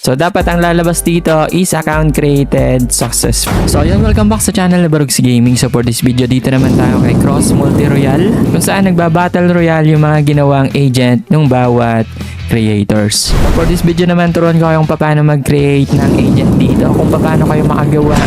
So, dapat ang lalabas dito is account created successful. So, yun, welcome back sa channel na Barogs Gaming. So, for this video, dito naman tayo kay Cross Multi Royale, kung saan nagba-battle royale yung mga ginawang agent ng bawat creators. So, for this video naman, turuan ko kayong paano mag-create ng agent dito, kung paano kayo makagawa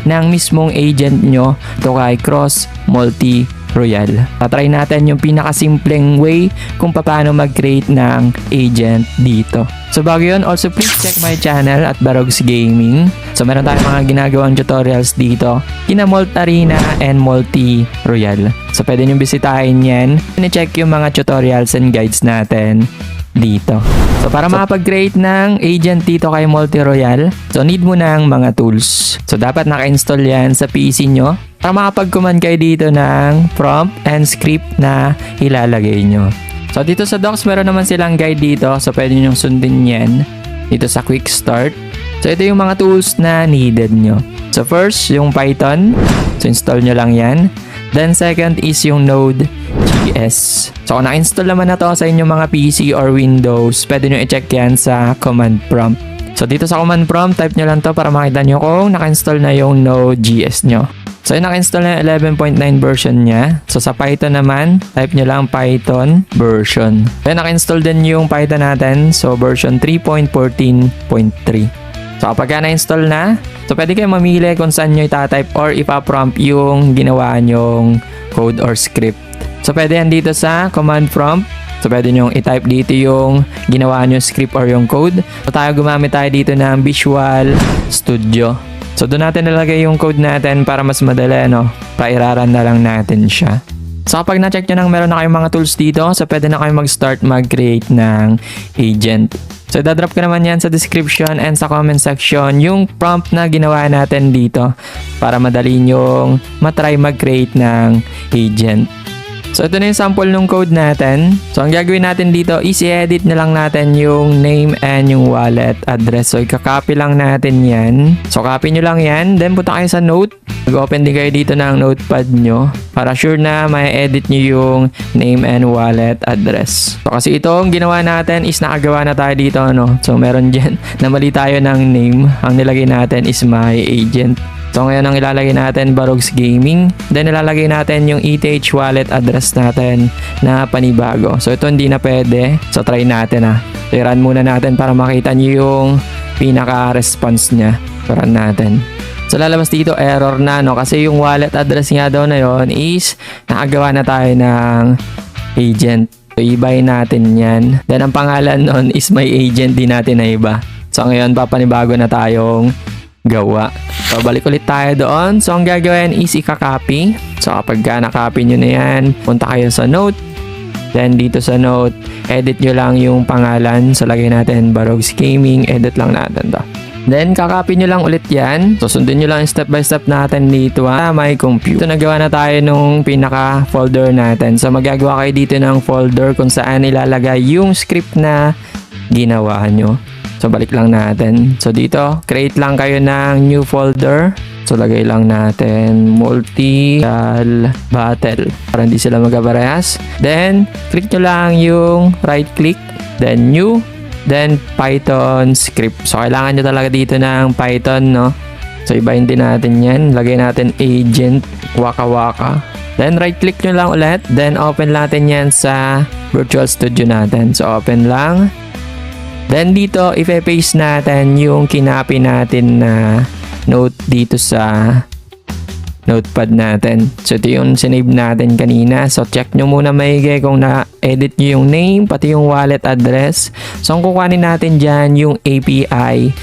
ng mismong agent nyo to kay Cross Multi Royale. Tatry natin yung pinakasimpleng way kung paano mag-create ng agent dito. So bago yun, also please check my channel at Barogs Gaming. So meron tayong mga ginagawang tutorials dito kina Multi Arena and Multi Royale. So pwede nyo bisitahin yan. I-check yung mga tutorials and guides natin dito. So para makapag-create ng agent dito kay Multi Royale, so need mo ng mga tools. So dapat naka-install yan sa PC nyo para makapag-command kayo dito ng prompt and script na ilalagay nyo. So dito sa docs meron naman silang guide dito, so pwede nyo sundin yan dito sa quick start. So ito yung mga tools na needed nyo. So first yung Python, so install nyo lang yan. Then second is yung Node.js. So kung na-install naman na to sa inyong mga PC or Windows, pwede nyo i-check yan sa command prompt. So dito sa command prompt, type nyo lang to para makita nyo kung naka-install na yung Node.js nyo. So yung naka-install na yung 11.9 version niya. So sa Python naman, type nyo lang Python version. Then naka-install din yung Python natin. So version 3.14.3. So kapag na-install na, so pwede kayo mamili kung saan nyo itatype or ipa-prompt yung ginawa nyong code or script. So pwede yan dito sa command prompt. So pwede nyo i-type dito yung ginawa nyo script or yung code. So gumamit tayo dito ng Visual Studio. So doon natin nilagay yung code natin para mas madali, no? Pairaran na lang natin siya. So kapag na-check nyo nang meron na kayong mga tools dito, so pwede na kayo mag-start mag-create ng agent. So dadrop ko naman yan sa description and sa comment section yung prompt na ginawa natin dito para madali nyong matry mag-create ng agent. So ito na yung sample ng code natin. So ang gagawin natin dito is i-edit na lang natin yung name and yung wallet address. So i-copy lang natin yan. So copy nyo lang yan. Then punta kayo sa note. Mag-open din kayo dito ng notepad nyo para sure na may edit nyo yung name and wallet address. So kasi itong ginawa natin is nakagawa na tayo dito, no? So meron dyan na mali tayo ng name. Ang nilagay natin is my agent. So ngayon ang ilalagay natin Barogs Gaming. Then ilalagay natin yung ETH wallet address natin na panibago. So ito hindi na pwede. So try natin ha. So run muna natin para makita nyo yung pinaka-response niya. So run natin. So lalabas dito error na, no? Kasi yung wallet address nga daw na yon is nakagawa na tayo ng agent. So i-buy natin yan. Then ang pangalan nun is my agent din natin na iba. So ngayon papanibago na tayong gawa. So balik ulit tayo doon. So ang gagawin is i-copy. So kapag na-copy nyo na yan, punta kayo sa note. Then dito sa note, edit nyo lang yung pangalan. So lagay natin Barogs Gaming, edit lang natin to. Then kakopy nyo lang ulit yan. So sundin nyo lang step by step natin dito ha. My computer. So nagawa na tayo nung pinaka folder natin. So magagawa kayo dito ng folder kung saan ilalagay yung script na ginawa nyo. So balik lang natin. So dito, create lang kayo ng new folder. So lagay lang natin Multi Battle para hindi sila magkaparehas. Then click nyo lang yung right click, then new, then Python script. So kailangan nyo talaga dito ng Python, no? So ibahin din natin yan. Lagay natin agent waka waka. Then right click nyo lang ulit. Then open natin yan sa Virtual Studio natin. So open lang. Then dito, ipe-paste natin yung kinopy natin na note dito sa notepad natin. So ito yung sinave natin kanina. So check nyo muna maigi kung na-edit nyo yung name, pati yung wallet address. So ang kukuhanin natin dyan, yung API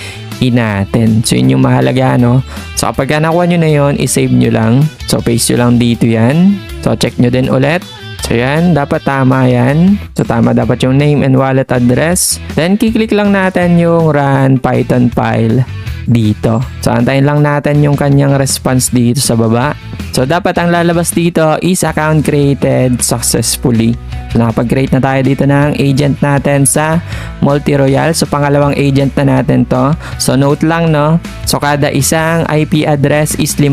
natin. So yun yung mahalaga, no? So kapag nakuha nyo na yun, isave nyo lang. So paste nyo lang dito yan. So check nyo din ulit. So yan, dapat tama yan. So tama dapat yung name and wallet address. Then kiklik lang natin yung run Python file dito. So antayin lang natin yung kanyang response dito sa baba. So dapat ang lalabas dito is account created successfully. So nakapag-create na tayo dito ng agent natin sa Multi Royale. So pangalawang agent na natin to. So note lang, no? So kada isang IP address is 5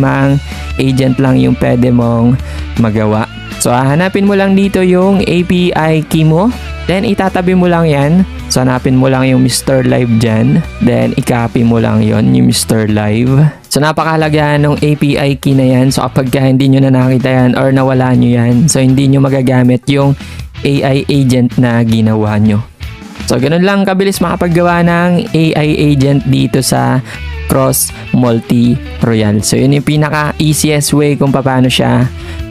agent lang yung pwede mong magawa. So hanapin mo lang dito yung API key mo. Then itatabi mo lang yan. So hanapin mo lang yung Mr. Live dyan. Then i-copy mo lang yon yung Mr. Live. So napakahalaga ng API key na yan. So kapag hindi nyo na nakita yan or nawala nyo yan, so hindi nyo magagamit yung AI agent na ginawa nyo. So ganun lang kabilis makapaggawa ng AI agent dito sa Cross Multi Royale. So yun yung pinaka easiest way kung paano siya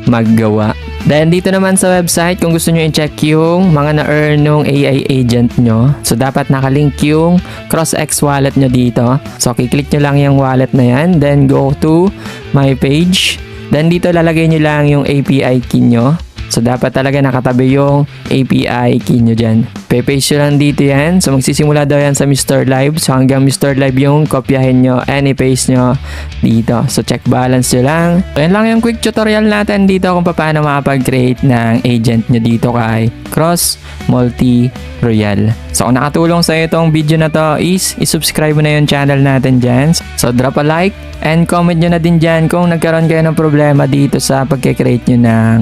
maggawa. Then dito naman sa website, kung gusto nyo i-check yung mga na-earn ng AI agent nyo, so dapat nakalink yung CrossX wallet nyo dito. So kiklik nyo lang yung wallet na yan, then go to my page. Then dito lalagay nyo lang yung API key nyo. So dapat talaga nakatabi yung API key nyo dyan. Pe-paste nyo lang dito yan. So magsisimula daw yan sa Mr. Live. So hanggang Mr. Live yung kopyahin nyo and i-paste nyo dito. So check balance nyo lang. So yan lang yung quick tutorial natin dito kung paano makapag-create ng agent nyo dito kay Cross Multi Royale. So kung nakatulong sa itong video na to is i-subscribe mo na yung channel natin dyan. So drop a like and comment nyo na din dyan kung nagkaroon kayo ng problema dito sa pagkikreate nyo ng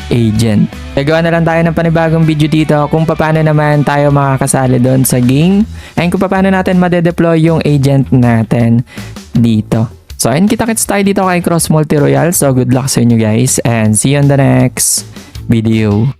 agent. Gagawa na lang tayo ng panibagong video dito kung paano naman tayo makakasali doon sa game and kung paano natin made-deploy yung agent natin dito. So ayun, kita-kits tayo dito kay Cross Multi Royale. So good luck sa inyo guys and see you on the next video.